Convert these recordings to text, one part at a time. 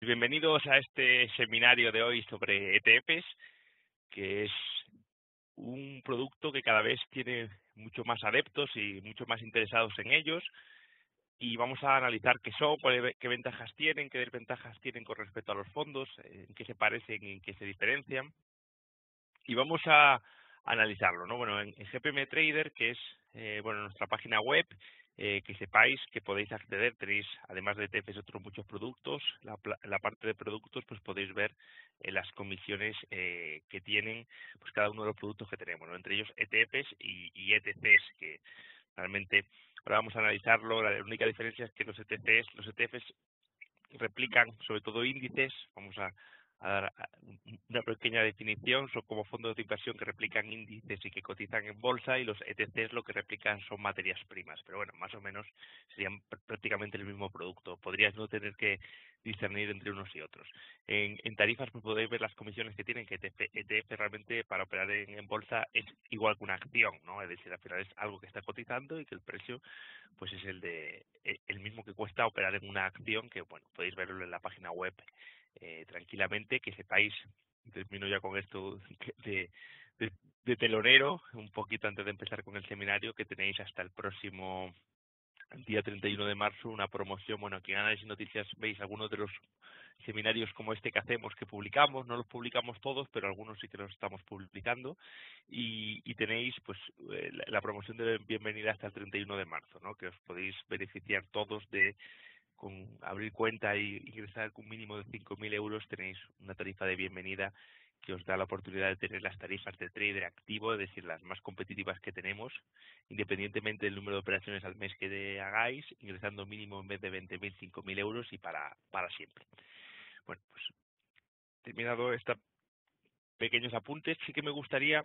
Bienvenidos a este seminario de hoy sobre ETFs, que es un producto que cada vez tiene mucho más adeptos y mucho más interesados en ellos. Y vamos a analizar qué son, qué ventajas tienen, qué desventajas tienen con respecto a los fondos, en qué se parecen y en qué se diferencian. Y vamos a analizarlo, ¿no? Bueno, en GPM Trader, que es nuestra página web, que sepáis que podéis acceder, tenéis además de ETFs otros muchos productos. La parte de productos pues podéis ver las comisiones que tienen pues cada uno de los productos que tenemos, ¿no? Entre ellos ETFs y ETCs, que realmente ahora vamos a analizarlo. La única diferencia es que los ETFs replican sobre todo índices. Vamos a dar una pequeña definición. Son como fondos de inversión que replican índices y que cotizan en bolsa, y los ETCs lo que replican son materias primas, pero bueno, más o menos serían prácticamente el mismo producto. Podrías no tener que discernir entre unos y otros. En tarifas pues podéis ver las comisiones que tienen, que ETF realmente para operar en bolsa es igual que una acción, ¿no? Es decir, al final es algo que está cotizando y que el precio pues es el mismo que cuesta operar en una acción, que bueno, podéis verlo en la página web tranquilamente. Que sepáis, termino ya con esto de, de telonero, un poquito antes de empezar con el seminario, que tenéis hasta el próximo día 31 de marzo una promoción. Bueno, aquí en Análisis Noticias veis algunos de los seminarios como este que hacemos, que publicamos. No los publicamos todos, pero algunos sí que los estamos publicando, y tenéis pues la promoción de bienvenida hasta el 31 de marzo, ¿no? Que os podéis beneficiar todos de, con abrir cuenta y ingresar con un mínimo de 5.000 euros, tenéis una tarifa de bienvenida que os da la oportunidad de tener las tarifas de trader activo, es decir, las más competitivas que tenemos, independientemente del número de operaciones al mes que hagáis, ingresando mínimo en vez de 20.000, 5.000 euros, y para siempre. Bueno, pues terminado estos pequeños apuntes, sí que me gustaría,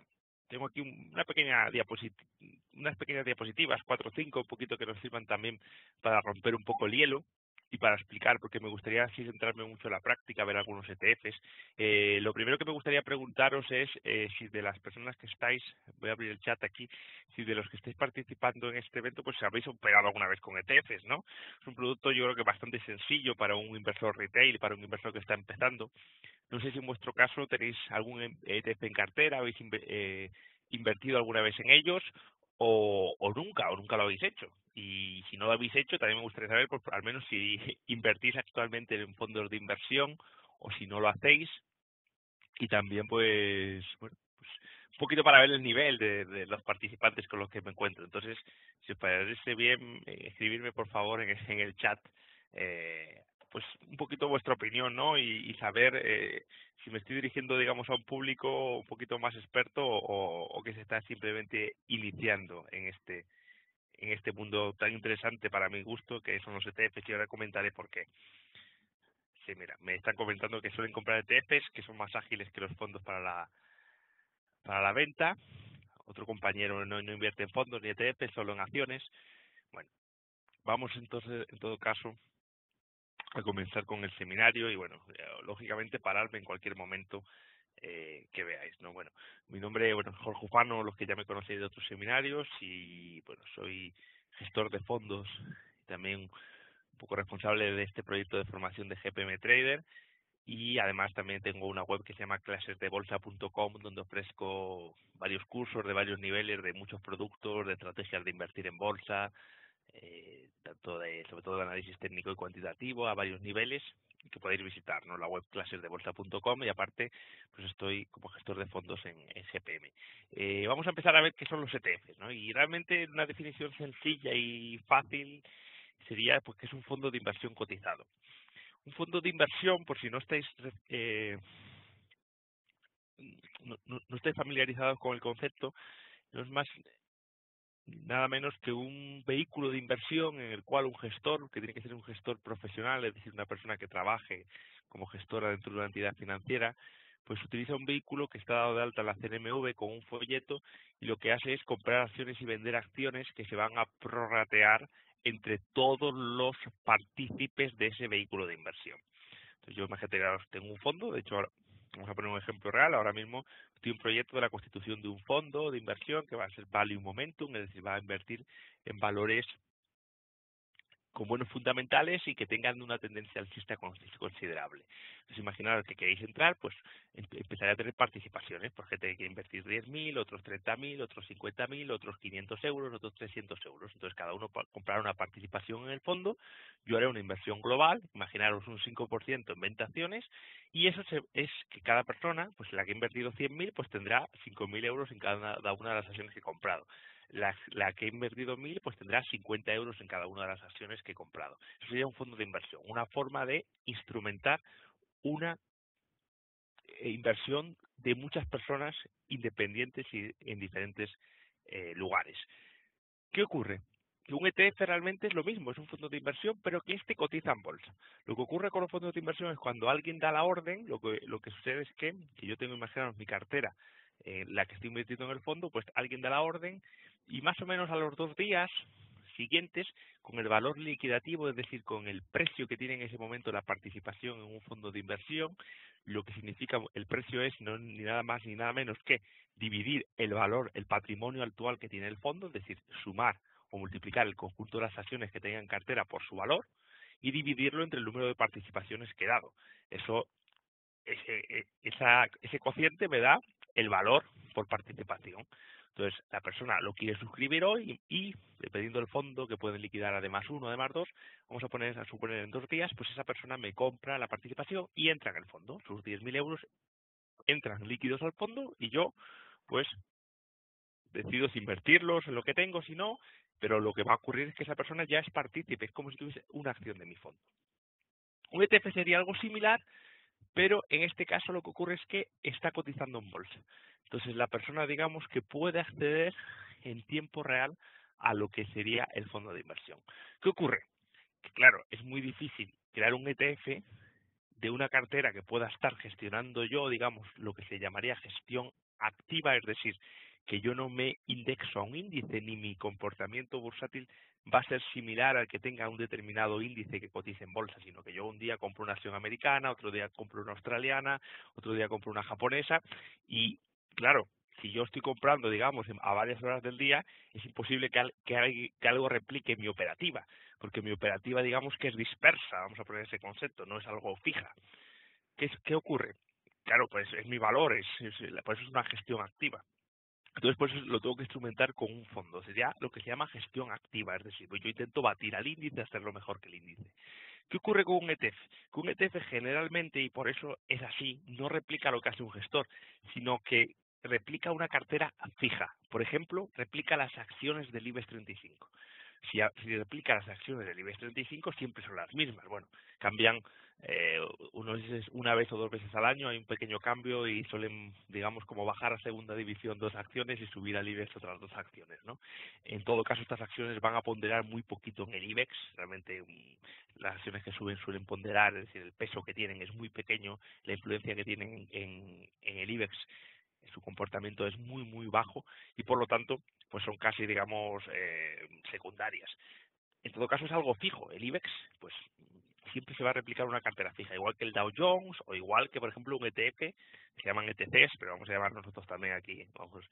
tengo aquí unas pequeñas diapositivas, 4 o 5, un poquito, que nos sirvan también para romper un poco el hielo y para explicar, porque me gustaría así centrarme mucho en la práctica, ver algunos ETFs. Lo primero que me gustaría preguntaros es si de las personas que estáis, voy a abrir el chat aquí, si de los que estáis participando en este evento, pues habéis operado alguna vez con ETFs, ¿no? Es un producto, yo creo que bastante sencillo para un inversor retail, para un inversor que está empezando. No sé si en vuestro caso tenéis algún ETF en cartera, habéis invertido alguna vez en ellos, o nunca lo habéis hecho. Y si no lo habéis hecho, también me gustaría saber, pues, al menos si invertís actualmente en fondos de inversión, o si no lo hacéis. Y también, pues, bueno, pues un poquito para ver el nivel de los participantes con los que me encuentro. Entonces, si os parece bien, escribirme por favor en el chat, pues un poquito vuestra opinión, ¿no? Y saber si me estoy dirigiendo, digamos, a un público un poquito más experto, o que se está simplemente iniciando en este mundo tan interesante para mi gusto, que son los ETFs, y ahora comentaré por qué. Sí, mira, me están comentando que suelen comprar ETFs, que son más ágiles que los fondos para la venta. Otro compañero no invierte en fondos ni ETFs, solo en acciones. Bueno, vamos entonces, en todo caso, a comenzar con el seminario, y bueno, lógicamente pararme en cualquier momento que veáis, ¿no? Bueno, mi nombre, bueno, es Jorge Ufano, los que ya me conocéis de otros seminarios, y bueno, soy gestor de fondos y también un poco responsable de este proyecto de formación de GPM Trader. Y además también tengo una web que se llama clasesdebolsa.com, donde ofrezco varios cursos de varios niveles, de muchos productos, de estrategias de invertir en bolsa, sobre todo de análisis técnico y cuantitativo a varios niveles, que podéis visitar, ¿no? La web clasesdebolsa.com. Y aparte, pues estoy como gestor de fondos en GPM. Vamos a empezar a ver qué son los ETFs, ¿no? Y realmente una definición sencilla y fácil sería, pues, que es un fondo de inversión cotizado. Un fondo de inversión, por si no estáis no estáis familiarizados con el concepto, no es más nada menos que un vehículo de inversión en el cual un gestor, que tiene que ser un gestor profesional, es decir, una persona que trabaje como gestora dentro de una entidad financiera, pues utiliza un vehículo que está dado de alta en la CNMV con un folleto, y lo que hace es comprar acciones y vender acciones que se van a prorratear entre todos los partícipes de ese vehículo de inversión. Entonces, yo, imagínate, tengo un fondo. De hecho, vamos a poner un ejemplo real. Ahora mismo estoy en un proyecto de la constitución de un fondo de inversión que va a ser Value Momentum, es decir, va a invertir en valores con buenos fundamentales y que tengan una tendencia alcista considerable. Entonces, imaginaros que queréis entrar, pues empezaré a tener participaciones, por gente que quiere invertir 10.000, otros 30.000, otros 50.000, otros 500 euros, otros 300 euros. Entonces, cada uno comprará una participación en el fondo. Yo haré una inversión global, imaginaros un 5% en 20 acciones, y eso es que cada persona, pues la que ha invertido 100.000, pues tendrá 5.000 euros en cada una de las acciones que he comprado. La que ha invertido 1.000, pues tendrá 50 euros en cada una de las acciones que he comprado. Eso sería un fondo de inversión, una forma de instrumentar una inversión de muchas personas independientes y en diferentes lugares. ¿Qué ocurre? Que un ETF realmente es lo mismo, es un fondo de inversión, pero que este cotiza en bolsa. Lo que ocurre con los fondos de inversión es cuando alguien da la orden, lo que sucede es que yo tengo, imaginaos, mi cartera, la que estoy invirtiendo en el fondo, pues alguien da la orden y más o menos a los 2 días siguientes, con el valor liquidativo, es decir, con el precio que tiene en ese momento la participación en un fondo de inversión, lo que significa el precio es no ni nada más ni nada menos que dividir el valor, el patrimonio actual que tiene el fondo, es decir, sumar o multiplicar el conjunto de las acciones que tenga en cartera por su valor y dividirlo entre el número de participaciones que he dado. Ese cociente me da el valor por participación. Entonces, la persona lo quiere suscribir hoy y dependiendo del fondo, que pueden liquidar además uno, además dos, vamos a suponer en 2 días, pues esa persona me compra la participación y entra en el fondo. Sus 10.000 euros entran líquidos al fondo y yo, pues, decido si invertirlos en lo que tengo, si no, pero lo que va a ocurrir es que esa persona ya es partícipe, es como si tuviese una acción de mi fondo. Un ETF sería algo similar, pero en este caso lo que ocurre es que está cotizando en bolsa. Entonces la persona, digamos, que puede acceder en tiempo real a lo que sería el fondo de inversión. ¿Qué ocurre? Que claro, es muy difícil crear un ETF de una cartera que pueda estar gestionando yo, digamos, lo que se llamaría gestión activa, es decir, que yo no me indexo a un índice ni mi comportamiento bursátil va a ser similar al que tenga un determinado índice que cotice en bolsa, sino que yo un día compro una acción americana, otro día compro una australiana, otro día compro una japonesa y, claro, si yo estoy comprando, digamos, a varias horas del día, es imposible que algo replique mi operativa, porque mi operativa, digamos, que es dispersa, vamos a poner ese concepto, no es algo fija. ¿Qué ocurre? Claro, pues es mi valor, por eso es una gestión activa. Entonces, por eso lo tengo que instrumentar con un fondo. Sería lo que se llama gestión activa, es decir, pues yo intento batir al índice, hacerlo mejor que el índice. ¿Qué ocurre con un ETF? Que un ETF generalmente, y por eso es así, no replica lo que hace un gestor, sino que replica una cartera fija. Por ejemplo, replica las acciones del IBEX 35. Si replica las acciones del IBEX 35, siempre son las mismas. Bueno, cambian una vez o 2 veces al año, hay un pequeño cambio y suelen, digamos, como bajar a segunda división 2 acciones y subir al IBEX otras 2 acciones, ¿no? En todo caso, estas acciones van a ponderar muy poquito en el IBEX, realmente las acciones que suben suelen ponderar, es decir, el peso que tienen es muy pequeño, la influencia que tienen en el IBEX, su comportamiento es muy, muy bajo y por lo tanto, pues son casi, digamos, secundarias. En todo caso es algo fijo. El IBEX, pues siempre se va a replicar una cartera fija, igual que el Dow Jones o igual que, por ejemplo, un ETF, que se llaman ETCs, pero vamos a llamar nosotros también aquí, vamos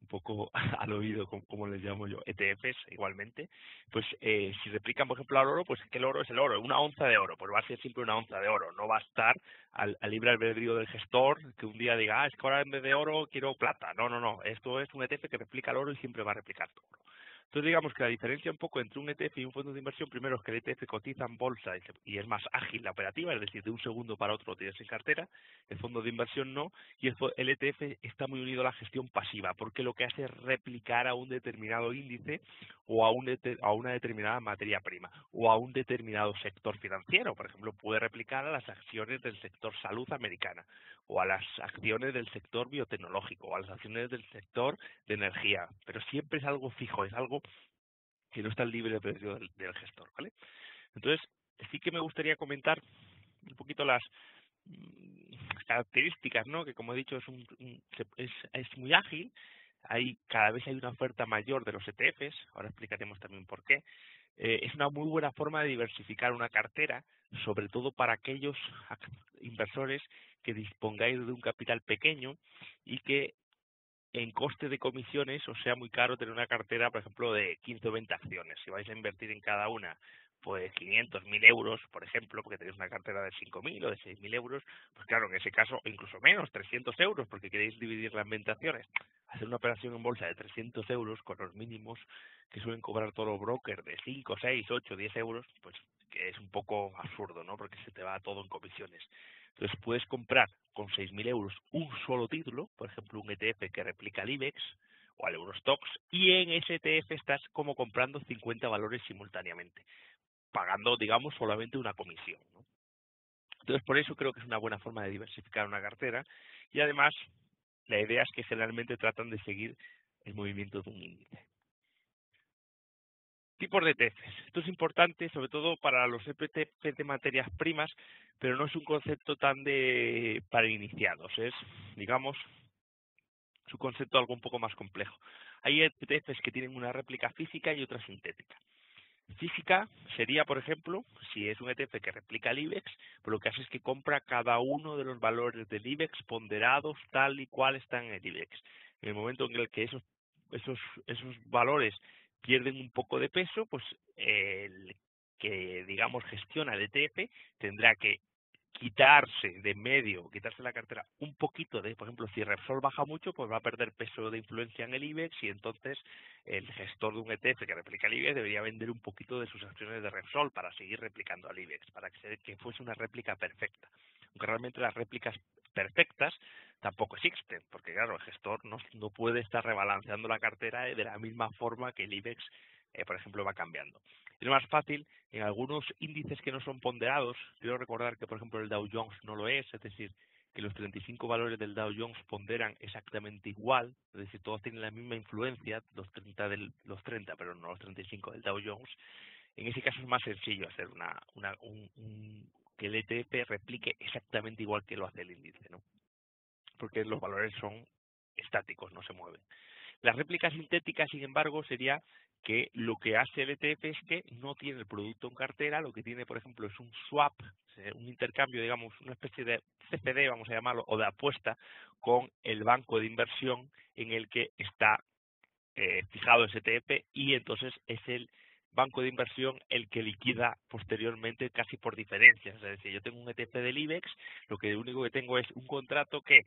un poco al oído, como les llamo yo, ETFs igualmente. Pues si replican, por ejemplo, al oro, pues que el oro es el oro, una onza de oro, pues va a ser siempre una onza de oro, no va a estar al libre albedrío del gestor que un día diga, es que ahora en vez de oro quiero plata. No, no, no, esto es un ETF que replica el oro y siempre va a replicar todo oro. Entonces digamos que la diferencia un poco entre un ETF y un fondo de inversión, primero es que el ETF cotiza en bolsa y es más ágil la operativa, es decir, de un segundo para otro lo tienes en cartera, el fondo de inversión no, y el ETF está muy unido a la gestión pasiva, porque lo que hace es replicar a un determinado índice o a una determinada materia prima o a un determinado sector financiero. Por ejemplo, puede replicar a las acciones del sector salud americana o a las acciones del sector biotecnológico o a las acciones del sector de energía, pero siempre es algo fijo, es algo que no está al libre albedrío del gestor, ¿vale? Entonces, sí que me gustaría comentar un poquito las características, ¿no? Que como he dicho es muy ágil, cada vez hay una oferta mayor de los ETFs, ahora explicaremos también por qué. Es una muy buena forma de diversificar una cartera, sobre todo para aquellos inversores que dispongáis de un capital pequeño y que en coste de comisiones os sea muy caro tener una cartera, por ejemplo, de 15 o 20 acciones. Si vais a invertir en cada una pues 500, 1000 euros, por ejemplo, porque tenéis una cartera de 5000 o de 6000 euros, pues claro, en ese caso, o incluso menos, 300 euros, porque queréis dividirla en 20 acciones. Hacer una operación en bolsa de 300 euros con los mínimos que suelen cobrar todos los brokers de 5, 6, 8, 10 euros, pues que es un poco absurdo, ¿no? Porque se te va todo en comisiones. Entonces puedes comprar con 6000 euros un solo título, por ejemplo, un ETF que replica al IBEX o al Eurostoxx, y en ese ETF estás como comprando 50 valores simultáneamente, pagando, digamos, solamente una comisión, ¿no? Entonces, por eso creo que es una buena forma de diversificar una cartera, y además la idea es que generalmente tratan de seguir el movimiento de un índice. Tipos de ETFs. Esto es importante, sobre todo para los ETFs de materias primas, pero no es un concepto tan de para iniciados. Es, digamos, un concepto algo un poco más complejo. Hay ETFs que tienen una réplica física y otra sintética. Física sería, por ejemplo, si es un ETF que replica el IBEX, pues lo que hace es que compra cada uno de los valores del IBEX ponderados tal y cual están en el IBEX. En el momento en el que esos valores pierden un poco de peso, pues el que, digamos, gestiona el ETF tendrá que quitarse de medio, quitarse la cartera un poquito de, por ejemplo, si Repsol baja mucho, pues va a perder peso de influencia en el IBEX, y entonces el gestor de un ETF que replica el IBEX debería vender un poquito de sus acciones de Repsol para seguir replicando al IBEX, para que fuese una réplica perfecta. Aunque realmente las réplicas perfectas tampoco existen, porque claro, el gestor no puede estar rebalanceando la cartera de la misma forma que el IBEX, por ejemplo, va cambiando. Es más fácil en algunos índices que no son ponderados. Quiero recordar que, por ejemplo, el Dow Jones no lo es decir, que los 35 valores del Dow Jones ponderan exactamente igual, es decir, todos tienen la misma influencia, los 30, pero no los 35 del Dow Jones. En ese caso es más sencillo hacer que el ETF replique exactamente igual que lo hace el índice, ¿no? Porque los valores son estáticos, no se mueven. La réplica sintética, sin embargo, sería que lo que hace el ETF es que no tiene el producto en cartera, lo que tiene, por ejemplo, es un swap, un intercambio, digamos, una especie de CFD, vamos a llamarlo, o de apuesta con el banco de inversión en el que está fijado ese ETF, y entonces es el banco de inversión el que liquida posteriormente casi por diferencias. Es decir, yo tengo un ETF del IBEX, lo único que tengo es un contrato que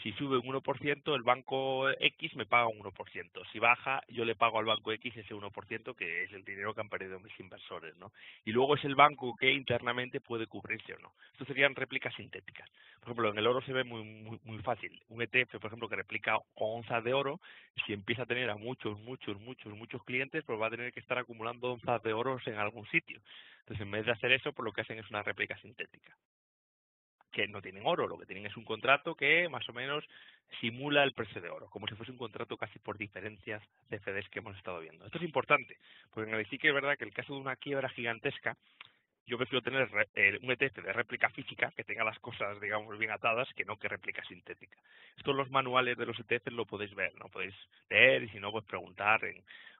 si sube un 1%, el banco X me paga un 1%. Si baja, yo le pago al banco X ese 1%, que es el dinero que han perdido mis inversores, ¿no? Y luego es el banco que internamente puede cubrirse o no. Esto serían réplicas sintéticas. Por ejemplo, en el oro se ve muy fácil. Un ETF, por ejemplo, que replica onzas de oro, si empieza a tener a muchos clientes, pues va a tener que estar acumulando onzas de oro en algún sitio. Entonces, en vez de hacer eso, pues lo que hacen es una réplica sintética, que no tienen oro, lo que tienen es un contrato que más o menos simula el precio de oro, como si fuese un contrato casi por diferencias CFDs que hemos estado viendo. Esto es importante, porque en el sí que es verdad que el caso de una quiebra gigantesca, yo prefiero tener un ETF de réplica física que tenga las cosas, digamos, bien atadas, que no que réplica sintética. Esto en los manuales de los ETFs lo podéis ver, ¿no? Podéis leer, y si no, pues preguntar.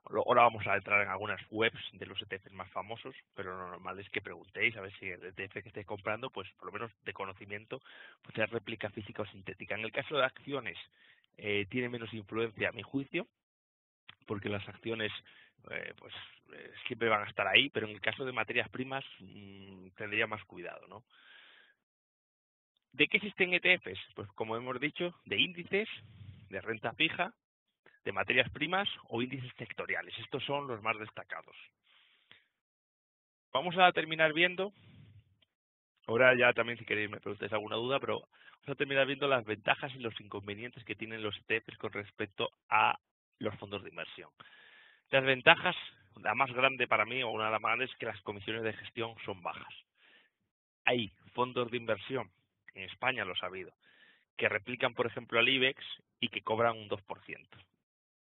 Ahora vamos a entrar en algunas webs de los ETFs más famosos, pero lo normal es que preguntéis a ver si el ETF que estéis comprando, pues por lo menos de conocimiento, pues es réplica física o sintética. En el caso de acciones, tiene menos influencia a mi juicio, porque las acciones pues siempre van a estar ahí, pero en el caso de materias primas tendría más cuidado, ¿no? ¿De qué existen ETFs? Pues como hemos dicho, de índices, de renta fija, de materias primas o índices sectoriales. Estos son los más destacados. Vamos a terminar viendo, ahora ya también si queréis me preguntáis alguna duda, pero vamos a terminar viendo las ventajas y los inconvenientes que tienen los ETFs con respecto a los fondos de inversión. Las ventajas, la más grande para mí, o una de las más grandes, es que las comisiones de gestión son bajas. Hay fondos de inversión, en España lo he sabido, que replican, por ejemplo, al IBEX y que cobran un 2%,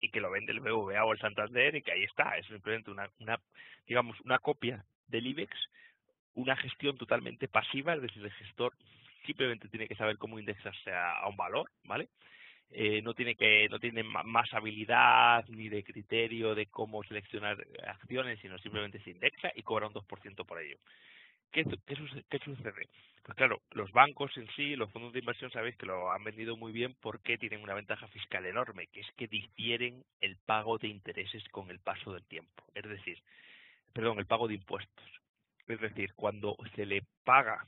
y que lo vende el BBVA o el Santander, y que ahí está, es simplemente digamos, una copia del IBEX, una gestión totalmente pasiva, es decir, el gestor simplemente tiene que saber cómo indexarse a un valor, ¿vale? No tiene más habilidad ni de criterio de cómo seleccionar acciones, sino simplemente se indexa y cobra un 2% por ello. ¿Qué sucede? Pues claro, los bancos en sí, los fondos de inversión, sabéis que lo han vendido muy bien porque tienen una ventaja fiscal enorme, que es que difieren el pago de intereses con el paso del tiempo. Es decir, el pago de impuestos. Es decir, cuando se le paga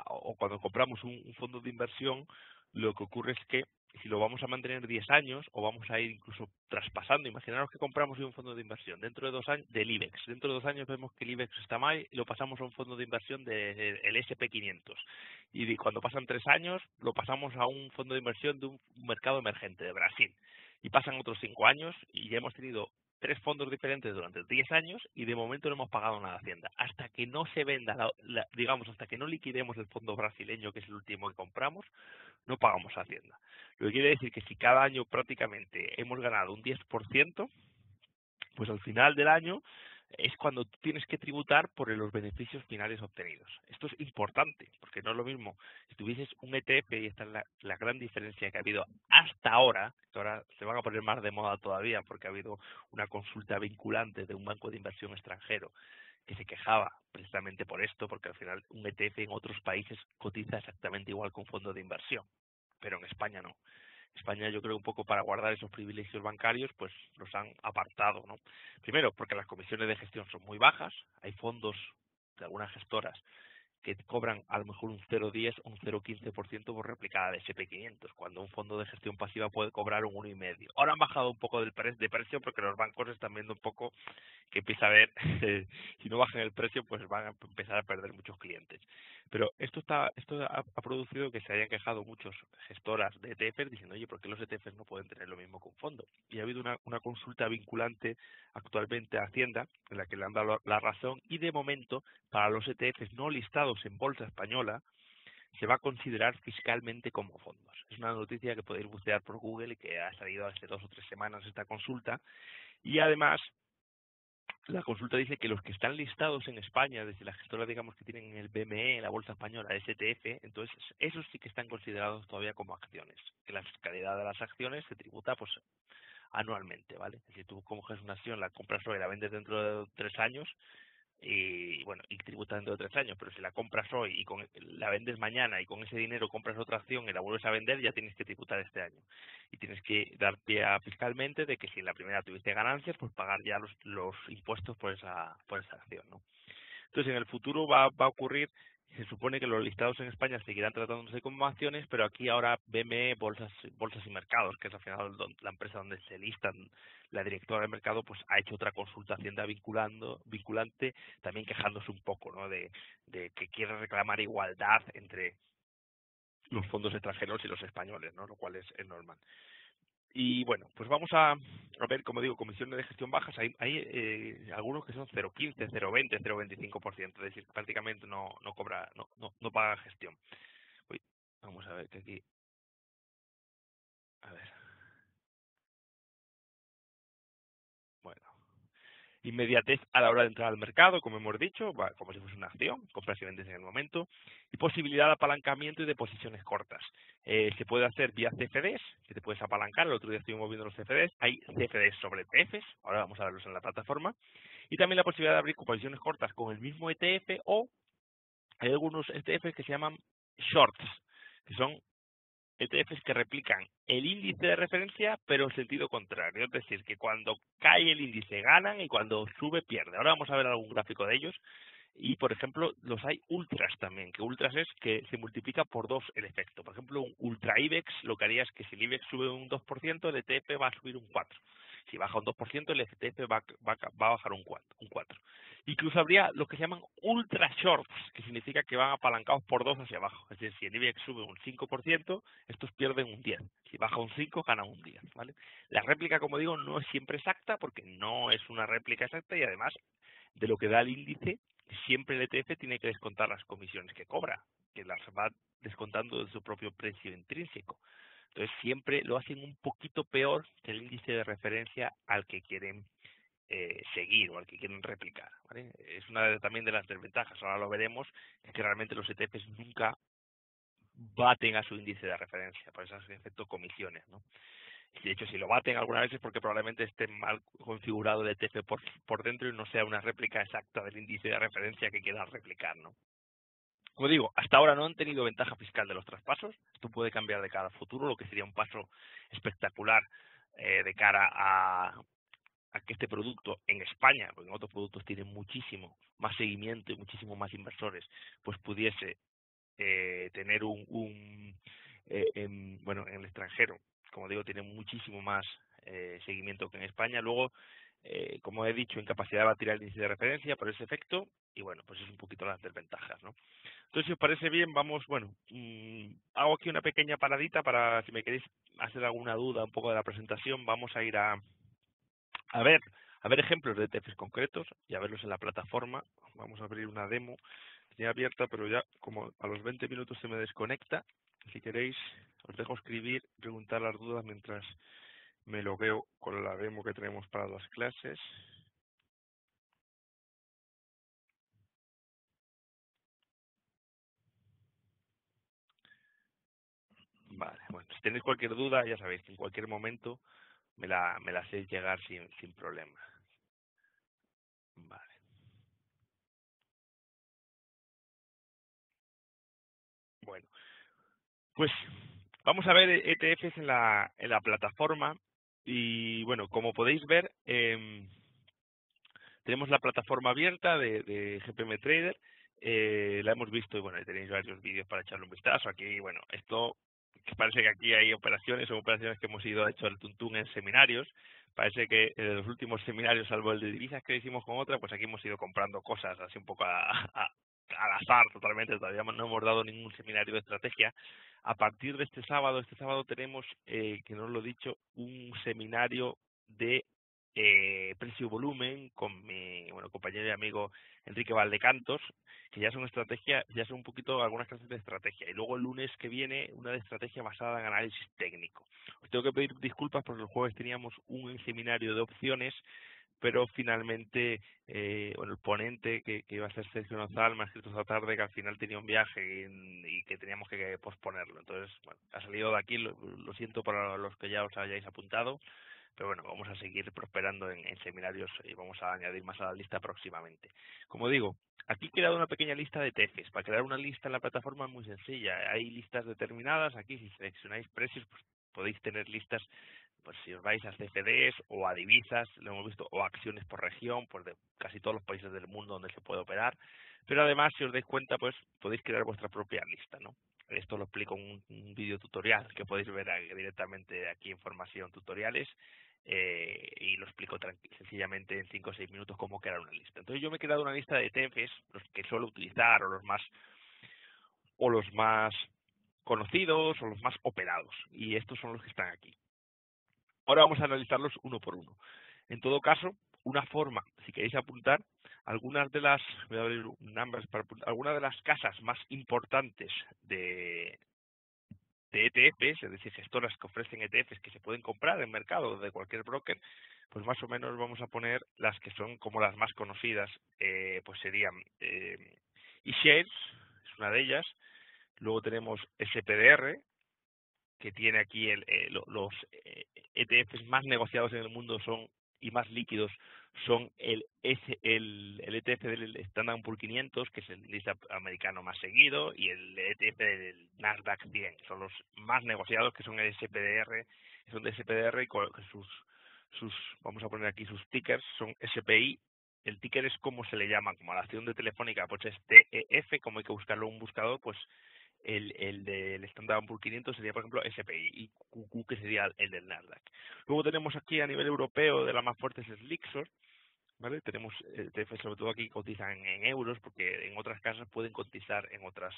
o cuando compramos un fondo de inversión, lo que ocurre es que si lo vamos a mantener 10 años o vamos a ir incluso traspasando, imaginaros que compramos un fondo de inversión dentro de 2 años del IBEX, dentro de 2 años vemos que el IBEX está mal y lo pasamos a un fondo de inversión del SP500 y cuando pasan 3 años lo pasamos a un fondo de inversión de un mercado emergente de Brasil y pasan otros 5 años y ya hemos tenido 3 fondos diferentes durante 10 años y de momento no hemos pagado nada a Hacienda. Hasta que no se venda, digamos, hasta que no liquidemos el fondo brasileño, que es el último que compramos, no pagamos a Hacienda. Lo que quiere decir que si cada año prácticamente hemos ganado un 10%, pues al final del año es cuando tú tienes que tributar por los beneficios finales obtenidos. Esto es importante, porque no es lo mismo si tuvieses un ETF, y esta es la gran diferencia que ha habido hasta ahora, que ahora se van a poner más de moda todavía, porque ha habido una consulta vinculante de un banco de inversión extranjero que se quejaba precisamente por esto, porque al final un ETF en otros países cotiza exactamente igual que un fondo de inversión, pero en España no. España, yo creo, un poco para guardar esos privilegios bancarios, pues los han apartado, ¿no? Primero, porque las comisiones de gestión son muy bajas, hay fondos de algunas gestoras que cobran a lo mejor un 0,10 o un 0,15% por replicada de SP500, cuando un fondo de gestión pasiva puede cobrar un 1,5. Ahora han bajado un poco de precio porque los bancos están viendo un poco que empieza a ver, si no bajan el precio, pues van a empezar a perder muchos clientes. Pero esto ha producido que se hayan quejado muchos gestoras de ETFs diciendo, oye, ¿por qué los ETFs no pueden tener lo mismo que un fondo? Y ha habido una consulta vinculante actualmente a Hacienda, en la que le han dado la razón, y de momento, para los ETFs no listados en bolsa española, se va a considerar fiscalmente como fondos. Es una noticia que podéis bucear por Google y que ha salido hace 2 o 3 semanas esta consulta. Y además, la consulta dice que los que están listados en España, desde la gestora, digamos, que tienen el BME, la Bolsa Española, STF, entonces esos sí que están considerados todavía como acciones. Que la fiscalidad de las acciones se tributa pues anualmente, ¿vale? Si tú coges una acción, la compras hoy y la vendes dentro de 3 años, y bueno, y tributa dentro de 3 años, pero si la compras hoy y la vendes mañana y con ese dinero compras otra acción y la vuelves a vender, ya tienes que tributar este año. Y tienes que dar pie fiscalmente de que si en la primera tuviste ganancias, pues pagar ya los impuestos por esa acción, ¿no? Entonces, en el futuro va a ocurrir, se supone que los listados en España seguirán tratándose como acciones, pero aquí ahora BME, Bolsas y Mercados, que es al final la empresa donde se listan, la directora del mercado, pues ha hecho otra consulta a Hacienda vinculante, también quejándose un poco, ¿no? De que quiere reclamar igualdad entre los fondos extranjeros y los españoles, ¿no? Lo cual es normal. Y bueno, pues vamos a ver, como digo, comisiones de gestión bajas. Hay algunos que son 0,15, 0,20, 0,25%, es decir, prácticamente no cobra, no paga gestión. Uy, vamos a ver que aquí, a ver, bueno. Inmediatez a la hora de entrar al mercado, como hemos dicho, como si fuese una acción, compras y vendes en el momento, y posibilidad de apalancamiento y de posiciones cortas. Se puede hacer vía CFDs, que te puedes apalancar, el otro día estuvimos viendo los CFDs, hay CFDs sobre ETFs, ahora vamos a verlos en la plataforma, y también la posibilidad de abrir posiciones cortas con el mismo ETF, o hay algunos ETFs que se llaman shorts, que son ETFs que replican el índice de referencia, pero en sentido contrario. Es decir, que cuando cae el índice ganan y cuando sube pierde. Ahora vamos a ver algún gráfico de ellos. Y, por ejemplo, los hay ultras también, que ultras es que se multiplica por 2 el efecto. Por ejemplo, un ultra IBEX lo que haría es que si el IBEX sube un 2%, el ETF va a subir un 4%. Si baja un 2%, el ETF va a bajar un 4%. Incluso habría lo que se llaman ultra shorts, que significa que van apalancados por 2 hacia abajo. Es decir, si el IBEX sube un 5%, estos pierden un 10%. Si baja un 5%, ganan un 10%. ¿Vale? La réplica, como digo, no es siempre exacta, porque no es una réplica exacta y además de lo que da el índice, siempre el ETF tiene que descontar las comisiones que cobra, que las va descontando de su propio precio intrínseco. Entonces siempre lo hacen un poquito peor que el índice de referencia al que quieren seguir o al que quieren replicar, ¿vale? Es una también de las desventajas, ahora lo veremos, es que realmente los ETFs nunca baten a su índice de referencia, por esos efectos comisiones, ¿no? De hecho, si lo baten alguna vez es porque probablemente esté mal configurado el ETF por dentro y no sea una réplica exacta del índice de referencia que quieran replicar, ¿no? Como digo, hasta ahora no han tenido ventaja fiscal de los traspasos. Esto puede cambiar de cara al futuro, lo que sería un paso espectacular de cara a que este producto en España, porque en otros productos tiene muchísimo más seguimiento y muchísimo más inversores, pues pudiese tener bueno, en el extranjero, como digo, tiene muchísimo más seguimiento que en España. Luego, como he dicho, incapacidad de batir el índice de referencia por ese efecto, y bueno, pues es un poquito las desventajas, ¿no? Entonces, si os parece bien, vamos, bueno, hago aquí una pequeña paradita para, si me queréis hacer alguna duda un poco de la presentación, vamos a ir a ver, a ver ejemplos de ETFs concretos y a verlos en la plataforma. Vamos a abrir una demo, tenía abierta, pero ya como a los 20 minutos se me desconecta. Si queréis, os dejo escribir, preguntar las dudas mientras me logueo con la demo que tenemos para las clases. Vale, bueno, si tenéis cualquier duda, ya sabéis que en cualquier momento me la hacéis llegar sin problema. Vale. Bueno, pues vamos a ver ETFs en la plataforma y bueno, como podéis ver, tenemos la plataforma abierta de GPM Trader, la hemos visto y bueno, tenéis varios vídeos para echarle un vistazo. Aquí, bueno, esto que parece que aquí hay operaciones, son operaciones que hemos ido a hecho al tuntún en seminarios. Parece que en los últimos seminarios, salvo el de divisas que hicimos con otra, pues aquí hemos ido comprando cosas así un poco al azar totalmente. Todavía no hemos dado ningún seminario de estrategia. A partir de este sábado tenemos, que no os lo he dicho, un seminario de precio-volumen con mi compañero y amigo Enrique Valdecantos, que ya son ya son un poquito algunas clases de estrategia. Y luego el lunes que viene una de estrategia basada en análisis técnico. Os tengo que pedir disculpas porque el jueves teníamos un seminario de opciones, pero finalmente el ponente que iba a ser Sergio Nozal me ha escrito esta tarde que al final tenía un viaje y que teníamos que posponerlo. Entonces, bueno, ha salido de aquí, lo siento para los que ya os hayáis apuntado, pero bueno, vamos a seguir prosperando en seminarios y vamos a añadir más a la lista próximamente. Como digo, aquí he creado una pequeña lista de ETFs. Para crear una lista en la plataforma es muy sencilla. Hay listas determinadas. Aquí, si seleccionáis precios, pues podéis tener listas, pues si os vais a CFDs o a divisas, lo hemos visto, o a acciones por región, pues de casi todos los países del mundo donde se puede operar. Pero además, si os dais cuenta, pues podéis crear vuestra propia lista, ¿no? Esto lo explico en un vídeo tutorial que podéis ver directamente aquí en formación tutoriales, y lo explico sencillamente en 5 o 6 minutos cómo crear una lista. Entonces yo me he creado una lista de ETFs, los que suelo utilizar o los más conocidos o los más operados, y estos son los que están aquí. Ahora vamos a analizarlos uno por uno. En todo caso, una forma, si queréis apuntar, voy a abrir numbers para apuntar, algunas de las casas más importantes de ETFs, es decir, gestoras que ofrecen ETFs que se pueden comprar en mercado de cualquier broker, pues más o menos vamos a poner las que son como las más conocidas, pues serían eShares, es una de ellas. Luego tenemos SPDR, que tiene aquí los ETFs más negociados en el mundo son y más líquidos son el ETF del Standard Poor's 500, que es el índice americano más seguido, y el ETF del Nasdaq 100. Son los más negociados, que son el SPDR, son de SPDR y con vamos a poner aquí sus tickers, son SPI. El ticker es como se le llama, como a la acción de Telefónica, pues es TEF, como hay que buscarlo en un buscador, pues el del Standard Poor's 500 sería, por ejemplo, SPI, y QQ, que sería el del Nasdaq. Luego tenemos aquí a nivel europeo, de las más fuertes es Lixor, ¿vale? Tenemos ETF, sobre todo aquí cotizan en euros, porque en otras casas pueden cotizar en otras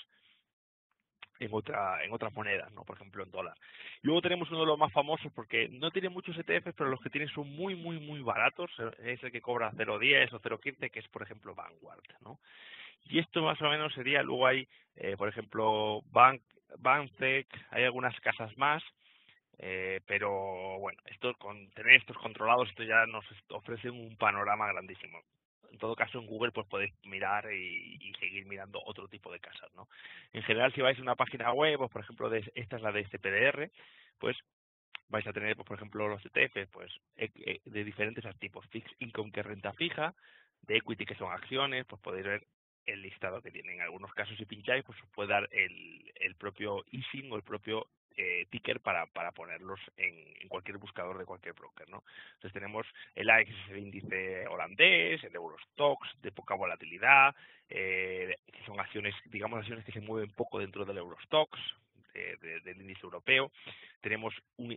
monedas, ¿no? Por ejemplo, en dólar. Luego tenemos uno de los más famosos, porque no tiene muchos ETFs, pero los que tienen son muy, muy, muy baratos. Es el que cobra 0,10 o 0,15, que es, por ejemplo, Vanguard, ¿no? Y esto más o menos sería, luego hay, por ejemplo, Banctec, hay algunas casas más, pero bueno, con tener estos controlados, esto ya nos ofrece un panorama grandísimo. En todo caso, en Google pues podéis mirar y seguir mirando otro tipo de casas, ¿no? En general, si vais a una página web, pues por ejemplo, esta es la de SPDR, pues vais a tener, pues, por ejemplo, los ETFs pues de diferentes tipos: fixed income, que es renta fija; de equity, que son acciones. Pues podéis ver el listado que tienen. En algunos casos, si pincháis, pues os puede dar el propio ISIN o el propio ticker para ponerlos en cualquier buscador de cualquier broker, ¿no? Entonces tenemos el AX, el índice holandés, el Eurostoxx de poca volatilidad, que son acciones, digamos, acciones que se mueven poco dentro del Eurostoxx, del índice europeo. Tenemos un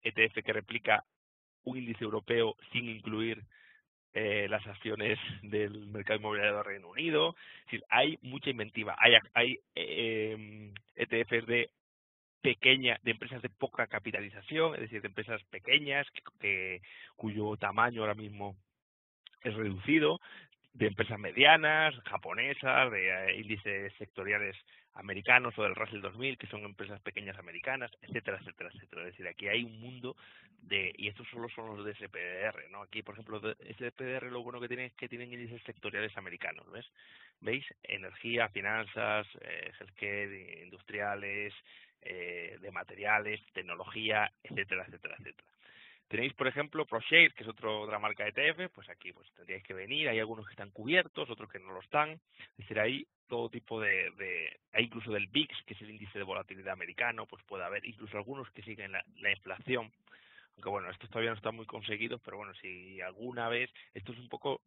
ETF que replica un índice europeo sin incluir las acciones del mercado inmobiliario del Reino Unido. Es decir, hay mucha inventiva. Hay ETFs de empresas de poca capitalización, es decir, de empresas pequeñas cuyo tamaño ahora mismo es reducido, de empresas medianas, japonesas, de índices sectoriales americanos o del Russell 2000, que son empresas pequeñas americanas, etcétera, etcétera, etcétera. Es decir, aquí hay un mundo y estos solo son los de SPDR, ¿no? Aquí, por ejemplo, SPDR lo bueno que tiene es que tienen índices sectoriales americanos, ¿ves? ¿Veis? Energía, finanzas, healthcare, industriales, de materiales, tecnología, etcétera, etcétera, etcétera. Tenéis, por ejemplo, ProShares, que es otra marca de ETF, pues aquí pues tendríais que venir, hay algunos que están cubiertos, otros que no lo están, es decir, hay todo tipo hay incluso del VIX, que es el índice de volatilidad americano, pues puede haber incluso algunos que siguen la inflación, aunque bueno, estos todavía no están muy conseguidos, pero bueno, si alguna vez, esto es un poco,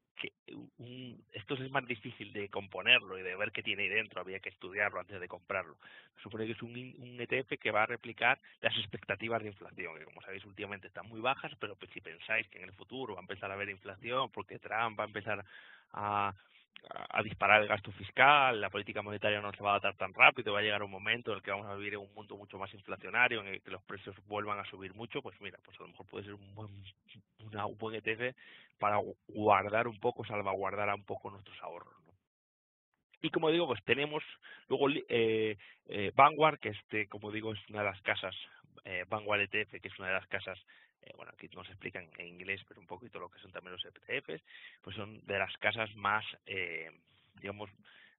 esto es más difícil de componerlo y de ver qué tiene ahí dentro, había que estudiarlo antes de comprarlo. Se supone que es un ETF que va a replicar las expectativas de inflación, que como sabéis últimamente están muy bajas, pero pues si pensáis que en el futuro va a empezar a haber inflación, porque Trump va a empezar a disparar el gasto fiscal, la política monetaria no se va a adaptar tan rápido, va a llegar un momento en el que vamos a vivir en un mundo mucho más inflacionario, en el que los precios vuelvan a subir mucho, pues mira, pues a lo mejor puede ser un buen ETF para guardar un poco, salvaguardar un poco nuestros ahorros, ¿no? Y como digo, pues tenemos luego Vanguard, que como digo, es una de las casas, Vanguard ETF, que es una de las casas, bueno, aquí nos explican en inglés, pero un poquito lo que son también los ETFs, pues son de las casas más, digamos,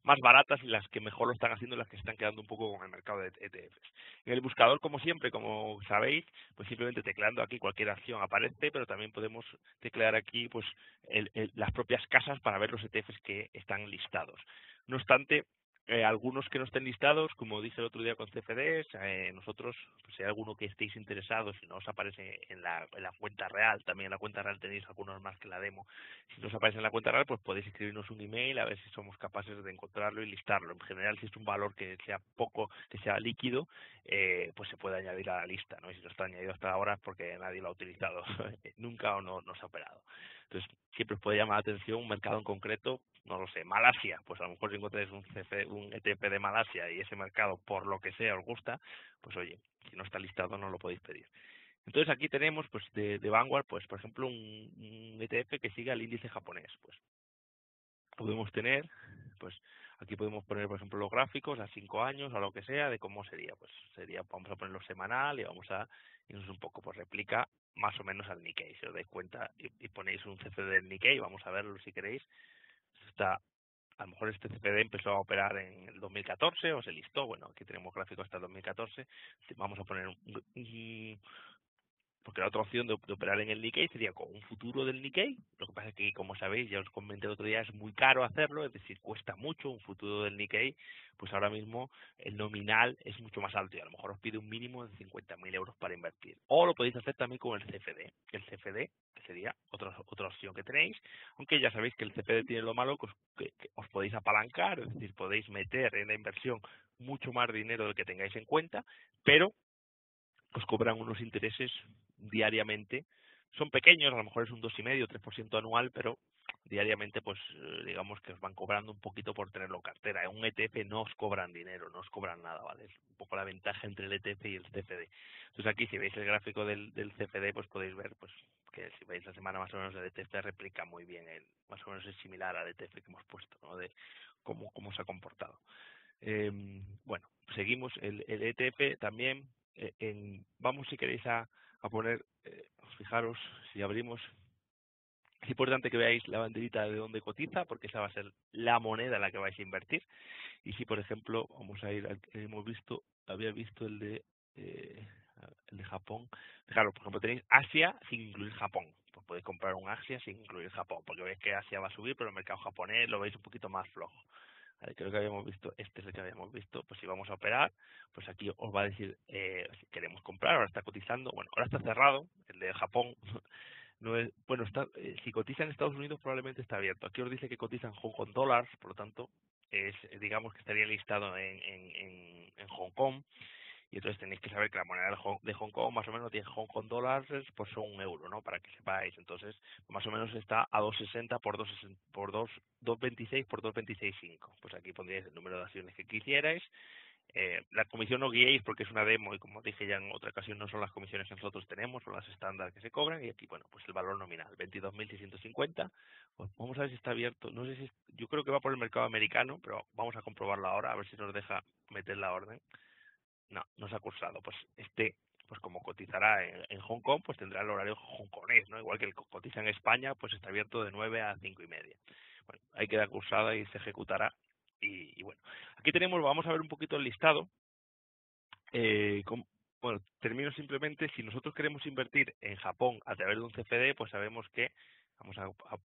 más baratas y las que mejor lo están haciendo, las que están quedando un poco con el mercado de ETFs. En el buscador, como siempre, como sabéis, pues simplemente tecleando aquí cualquier acción aparece, pero también podemos teclear aquí pues las propias casas para ver los ETFs que están listados. No obstante, algunos que no estén listados, como dije el otro día con CFDs, nosotros, pues si hay alguno que estéis interesados, si no os aparece en la cuenta real, también en la cuenta real tenéis algunos más que la demo, si no os aparece en la cuenta real, pues podéis escribirnos un email a ver si somos capaces de encontrarlo y listarlo. En general, si es un valor que sea poco, que sea líquido, pues se puede añadir a la lista, ¿no? Y si no está añadido hasta ahora es porque nadie lo ha utilizado nunca o no se ha operado. Entonces, siempre os puede llamar la atención un mercado en concreto, no lo sé, Malasia, pues a lo mejor si encontráis un ETF de Malasia y ese mercado, por lo que sea, os gusta, pues oye, si no está listado no lo podéis pedir. Entonces aquí tenemos, pues de Vanguard, pues por ejemplo, un ETF que siga el índice japonés, pues podemos tener, pues aquí podemos poner, por ejemplo, los gráficos a 5 años, a lo que sea, de cómo sería, pues sería, vamos a ponerlo semanal y vamos a irnos un poco, pues replica más o menos al Nikkei, si os dais cuenta y ponéis un CFD del Nikkei, vamos a verlo si queréis. Está, a lo mejor este CFD empezó a operar en el 2014 o se listó, bueno, aquí tenemos gráficos hasta el 2014, vamos a poner porque la otra opción de operar en el Nikkei sería con un futuro del Nikkei. Lo que pasa es que, como sabéis, ya os comenté el otro día, es muy caro hacerlo, es decir, cuesta mucho un futuro del Nikkei, pues ahora mismo el nominal es mucho más alto y a lo mejor os pide un mínimo de 50.000 euros para invertir. O lo podéis hacer también con el CFD. El CFD, que sería otra opción que tenéis, aunque ya sabéis que el CFD tiene lo malo que os podéis apalancar, es decir, podéis meter en la inversión mucho más dinero del que tengáis en cuenta, pero os cobran unos intereses diariamente. Son pequeños, a lo mejor es un 2,5, 3% anual, pero diariamente, pues digamos que os van cobrando un poquito por tenerlo en cartera. En un ETF no os cobran dinero, no os cobran nada, ¿vale? Es un poco la ventaja entre el ETF y el CFD. Entonces aquí, si veis el gráfico del CFD, pues podéis ver pues que si veis la semana más o menos el ETF replica muy bien, más o menos es similar al ETF que hemos puesto, ¿no? De cómo se ha comportado. Bueno, seguimos el ETF también. Vamos, si queréis, a poner, fijaros, si abrimos, es importante que veáis la banderita de dónde cotiza, porque esa va a ser la moneda en la que vais a invertir. Y si, por ejemplo, vamos a ir al que había visto el de Japón. Fijaros, por ejemplo, tenéis Asia sin incluir Japón. Pues podéis comprar un Asia sin incluir Japón, porque veis que Asia va a subir, pero el mercado japonés lo veis un poquito más flojo. Vale, creo que habíamos visto, este es el que habíamos visto, pues si vamos a operar, pues aquí os va a decir si queremos comprar, ahora está cotizando, bueno, ahora está cerrado, el de Japón, no es, bueno, si cotiza en Estados Unidos probablemente está abierto, aquí os dice que cotiza en Hong Kong Dollars, por lo tanto, digamos que estaría listado en Hong Kong, y entonces tenéis que saber que la moneda de Hong Kong, más o menos 10 Hong Kong dólares, pues son 1 euro, ¿no? Para que sepáis. Entonces, más o menos está a 2,60 por 2,60 por 2,26 por 2,265. Pues aquí pondríais el número de acciones que quisierais. La comisión no guiéis porque es una demo y como dije ya en otra ocasión no son las comisiones que nosotros tenemos, son las estándar que se cobran y aquí, bueno, pues el valor nominal, 22.650. Pues vamos a ver si está abierto. No sé si, yo creo que va por el mercado americano, pero vamos a comprobarlo ahora, a ver si nos deja meter la orden. No, no se ha cursado. Pues pues como cotizará en Hong Kong, pues tendrá el horario hongkonés, ¿no? Igual que el que cotiza en España, pues está abierto de 9 a 5:30. Bueno, ahí queda cursada y se ejecutará. Y bueno, aquí tenemos, vamos a ver un poquito el listado. Bueno, termino simplemente, si nosotros queremos invertir en Japón a través de un CFD, pues sabemos que vamos